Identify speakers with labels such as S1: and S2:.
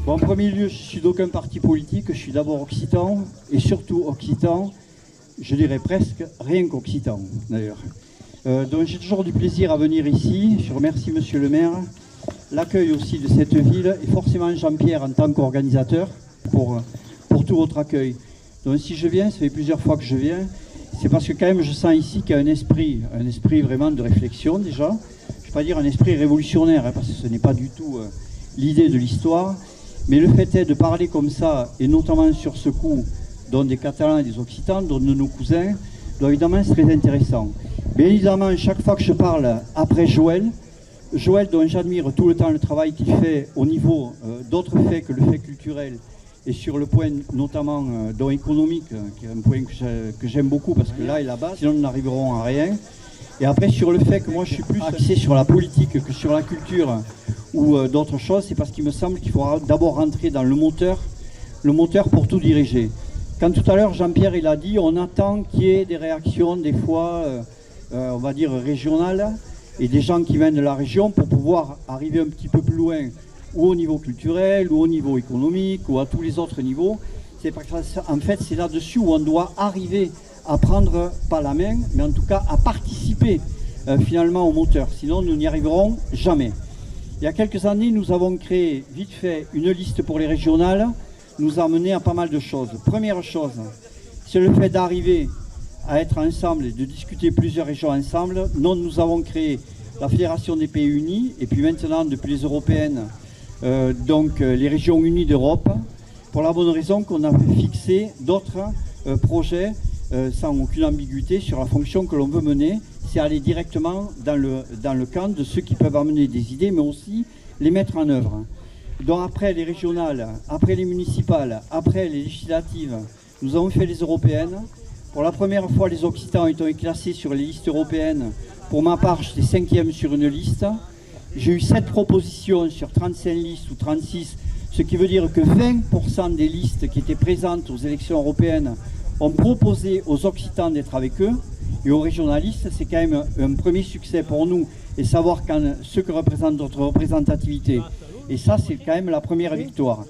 S1: Bon, en premier lieu, je suis d'aucun parti politique, je suis d'abord occitan, et surtout occitan, je dirais presque rien qu'occitan d'ailleurs. Donc j'ai toujours du plaisir à venir ici, je remercie monsieur le maire, l'accueil aussi de cette ville, et forcément Jean-Pierre en tant qu'organisateur pour tout votre accueil. Donc si je viens, ça fait plusieurs fois que je viens, c'est parce que quand même je sens ici qu'il y a un esprit vraiment de réflexion déjà. Je ne vais pas dire un esprit révolutionnaire, hein, parce que ce n'est pas du tout l'idée de l'histoire. Mais le fait est de parler comme ça, et notamment sur ce coup, dont des Catalans et des Occitans, dont de nos cousins, donc évidemment c'est très intéressant. Bien évidemment, chaque fois que je parle après Joël dont j'admire tout le temps le travail qu'il fait au niveau d'autres faits que le fait culturel, et sur le point notamment dont économique, qui est un point que j'aime beaucoup parce que là est la base, sinon nous n'arriverons à rien. Et après sur le fait que moi je suis plus axé sur la politique que sur la culture ou d'autres choses, c'est parce qu'il me semble qu'il faudra d'abord rentrer dans le moteur pour tout diriger. Quand tout à l'heure Jean-Pierre il a dit, on attend qu'il y ait des réactions des fois, on va dire régionales, et des gens qui viennent de la région pour pouvoir arriver un petit peu plus loin, ou au niveau culturel, ou au niveau économique, ou à tous les autres niveaux. C'est parce qu'en fait, c'est là-dessus où on doit arriver à prendre, pas la main, mais en tout cas à participer finalement au moteur. Sinon, nous n'y arriverons jamais. Il y a quelques années, nous avons créé, vite fait, une liste pour les régionales, nous a mené à pas mal de choses. Première chose, c'est le fait d'arriver à être ensemble et de discuter plusieurs régions ensemble. Nous avons créé la Fédération des pays unis, et puis maintenant, depuis les européennes, les régions unies d'Europe, pour la bonne raison qu'on a fixé d'autres projets sans aucune ambiguïté sur la fonction que l'on veut mener, c'est aller directement dans le camp de ceux qui peuvent amener des idées, mais aussi les mettre en œuvre. Donc après les régionales, après les municipales, après les législatives, nous avons fait les européennes. Pour la première fois, les Occitans ont été classés sur les listes européennes. Pour ma part, j'étais 5e sur une liste. J'ai eu 7 propositions sur 35 listes ou 36, ce qui veut dire que 20% des listes qui étaient présentes aux élections européennes ont proposé aux Occitans d'être avec eux. Et aux régionalistes, c'est quand même un premier succès pour nous, et savoir ce que représente notre représentativité. Et ça, c'est quand même la première victoire.